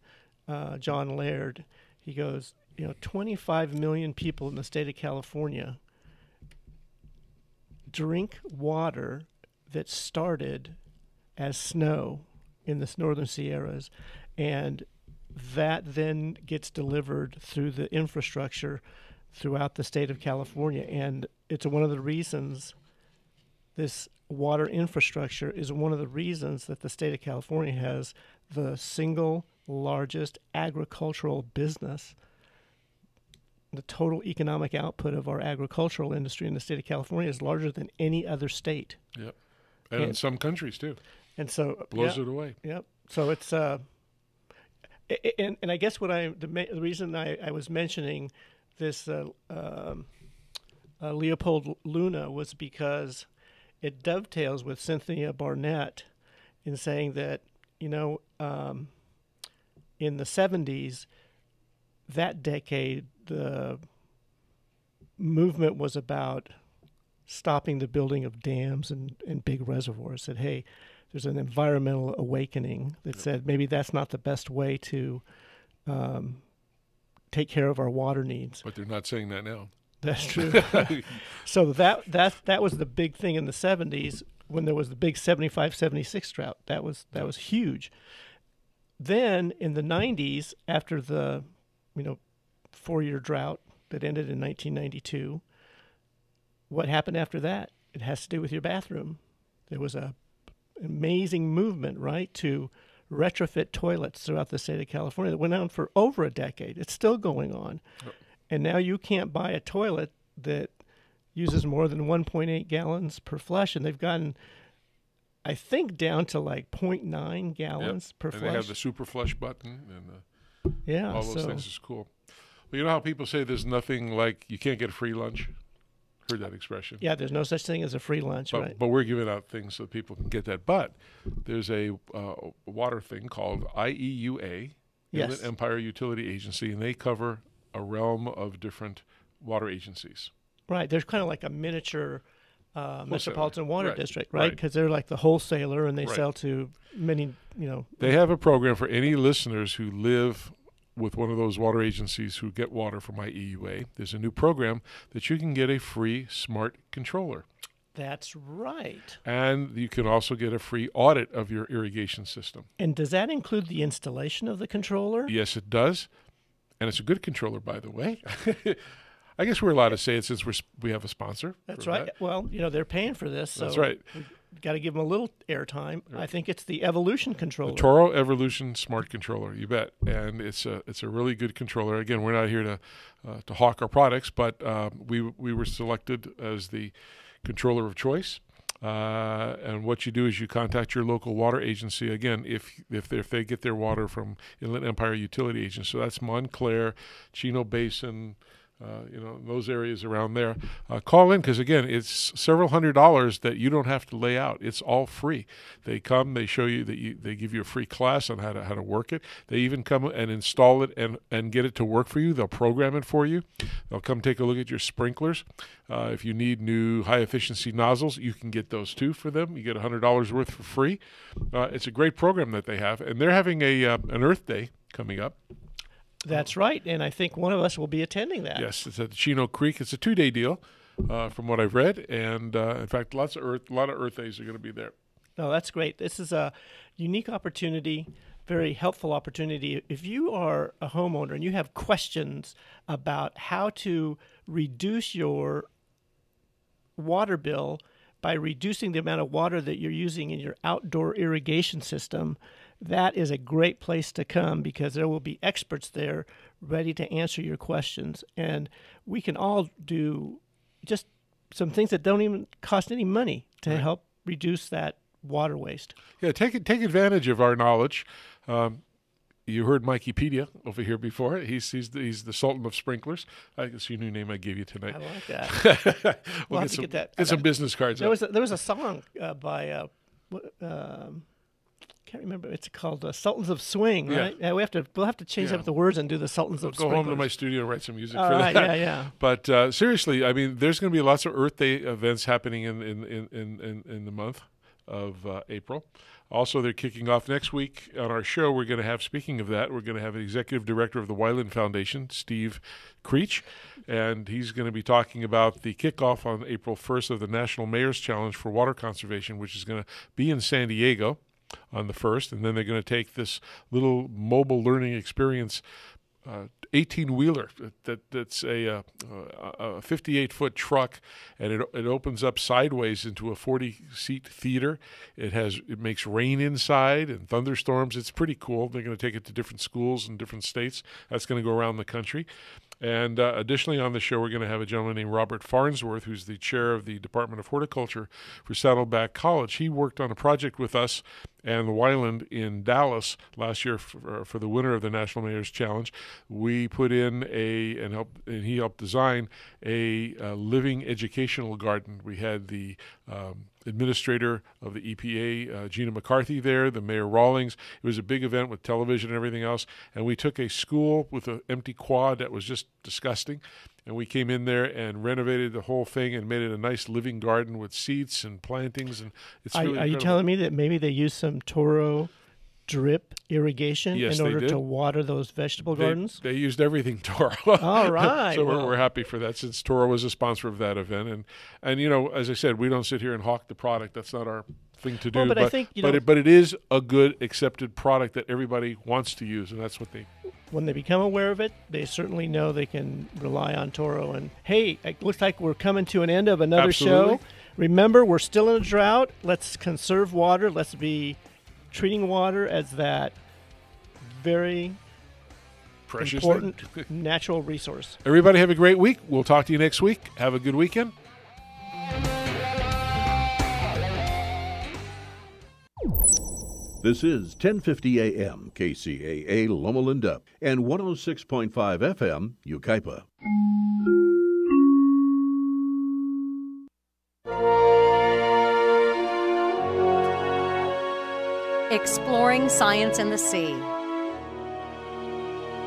John Laird, he goes, 25 million people in the state of California drink water that started as snow in the northern Sierras, and that then gets delivered through the infrastructure throughout the state of California. And it's one of the reasons, this water infrastructure is one of the reasons that the state of California has the single largest agricultural business. The total economic output of our agricultural industry in the state of California is larger than any other state. Yep. And in some countries too. And so blows it away. Yep. So it's and I guess the reason I was mentioning this Leopold Luna was because it dovetails with Cynthia Barnett in saying that, in the 70s, that decade, the movement was about stopping the building of dams and big reservoirs. That, hey, there's an environmental awakening that said maybe that's not the best way to take care of our water needs. But they're not saying that now. That's true. So that was the big thing in the 70s when there was the big 75-76 drought. That was huge. Then in the 90s, after the 4-year drought that ended in 1992, what happened after that? It has to do with your bathroom. There was an amazing movement, right, to retrofit toilets throughout the state of California that went on for over a decade. It's still going on. Yep. And now you can't buy a toilet that uses more than 1.8 gallons per flush, and they've gotten, I think, down to like 0.9 gallons per flush. And they have the super flush button and all those things. Is cool. Well, you know how people say there's nothing like you can't get a free lunch? Heard that expression. Yeah, there's no such thing as a free lunch, right? But we're giving out things so people can get that. But there's a water thing called IEUA, Inland Empire Utility Agency, and they cover a realm of different water agencies. Right. There's kind of like a miniature metropolitan water district, right? Because they're like the wholesaler, and they sell to many, They have a program for any listeners who live with one of those water agencies who get water from IEUA. There's a new program that you can get a free smart controller. That's right. And you can also get a free audit of your irrigation system. And does that include the installation of the controller? Yes, it does. And it's a good controller, by the way. I guess we're allowed to say it since we have a sponsor. That's right. That. Well, they're paying for this, so that's right. We've got to give them a little airtime. Right. I think it's the Evolution controller. The Toro Evolution Smart Controller, you bet. And it's a really good controller. Again, we're not here to hawk our products, but we were selected as the controller of choice. And what you do is you contact your local water agency, again, if they get their water from Inland Empire Utility Agency. So that's Montclair, Chino Basin, those areas around there. Call in, because, again, it's several $100s that you don't have to lay out. It's all free. They come, they show you, they give you a free class on how to work it. They even come and install it and get it to work for you. They'll program it for you. They'll come take a look at your sprinklers. If you need new high-efficiency nozzles, you can get those, too, for them. You get $100 worth for free. It's a great program that they have. And they're having an Earth Day coming up. That's right, and I think one of us will be attending that. Yes, it's at Chino Creek. It's a 2-day deal, from what I've read, and in fact, a lot of Earth Days are going to be there. Oh, that's great. This is a unique opportunity, very helpful opportunity. If you are a homeowner and you have questions about how to reduce your water bill by reducing the amount of water that you're using in your outdoor irrigation system, that is a great place to come because there will be experts there ready to answer your questions. And we can all do just some things that don't even cost any money to help reduce that water waste. Yeah, take advantage of our knowledge. You heard Mikeypedia over here before. He's the Sultan of Sprinklers. I guess your new name I gave you tonight. I like that. We'll get some business cards. There was a song by can't remember. It's called Sultans of Swing, right? Yeah, we'll have to change up the words and do the Sultans of Swing. Go home to my studio and write some music for that. Yeah. But seriously, I mean, there's going to be lots of Earth Day events happening in the month of April. Also, they're kicking off next week on our show. We're going to have, speaking of that, we're going to have an executive director of the Wyland Foundation, Steve Creech, and he's going to be talking about the kickoff on April 1st of the National Mayor's Challenge for Water Conservation, which is going to be in San Diego on the 1st, and then they're going to take this little mobile learning experience 18-wheeler that's a 58-foot truck, and it opens up sideways into a 40-seat theater. It makes rain inside and thunderstorms. It's pretty cool. They're going to take it to different schools in different states. That's going to go around the country. And additionally on the show, we're going to have a gentleman named Robert Farnsworth, who's the chair of the Department of Horticulture for Saddleback College. He worked on a project with us and the Wyland in Dallas last year for the winner of the National Mayor's Challenge. We put in and he helped design a living educational garden. We had the administrator of the EPA, Gina McCarthy, there, the Mayor Rawlings. It was a big event with television and everything else. And we took a school with an empty quad that was just disgusting, and we came in there and renovated the whole thing and made it a nice living garden with seats and plantings. And it's really Are you telling me that maybe they used some Toro drip irrigation in order to water those vegetable gardens? They used everything Toro. All right. So we're happy for that, since Toro was a sponsor of that event. And you know, as I said, we don't sit here and hawk the product. That's not our thing to do. Well, but I think, but it is a good accepted product that everybody wants to use, and that's what they. When they become aware of it, they certainly know they can rely on Toro. And hey, it looks like we're coming to an end of another show. Remember, we're still in a drought. Let's conserve water. Let's be treating water as that very precious, important natural resource. Everybody have a great week. We'll talk to you next week. Have a good weekend. This is 1050 AM KCAA Loma Linda and 106.5 FM Yucaipa. Exploring science in the sea.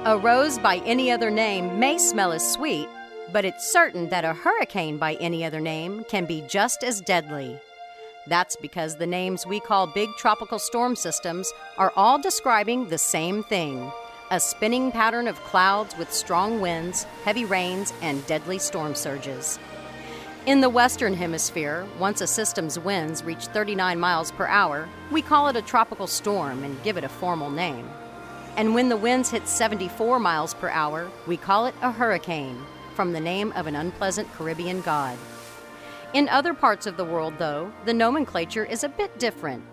A rose by any other name may smell as sweet, but it's certain that a hurricane by any other name can be just as deadly. That's because the names we call big tropical storm systems are all describing the same thing: a spinning pattern of clouds with strong winds, heavy rains, and deadly storm surges. In the Western Hemisphere, once a system's winds reach 39 miles per hour, we call it a tropical storm and give it a formal name. And when the winds hit 74 miles per hour, we call it a hurricane, from the name of an unpleasant Caribbean god. In other parts of the world, though, the nomenclature is a bit different.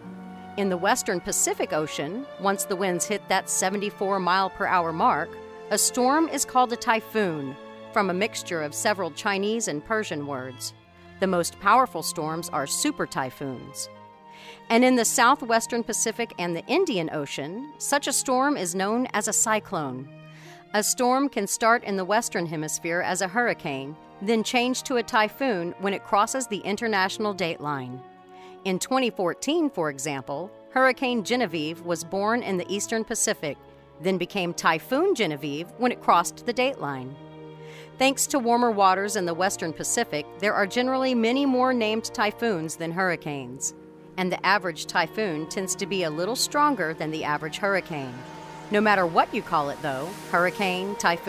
In the Western Pacific Ocean, once the winds hit that 74 mile per hour mark, a storm is called a typhoon, from a mixture of several Chinese and Persian words. The most powerful storms are super typhoons. And in the southwestern Pacific and the Indian Ocean, such a storm is known as a cyclone. A storm can start in the Western Hemisphere as a hurricane, then change to a typhoon when it crosses the international dateline. In 2014, for example, Hurricane Genevieve was born in the Eastern Pacific, then became Typhoon Genevieve when it crossed the dateline. Thanks to warmer waters in the Western Pacific, there are generally many more named typhoons than hurricanes, and the average typhoon tends to be a little stronger than the average hurricane. No matter what you call it, though, hurricane, typhoon,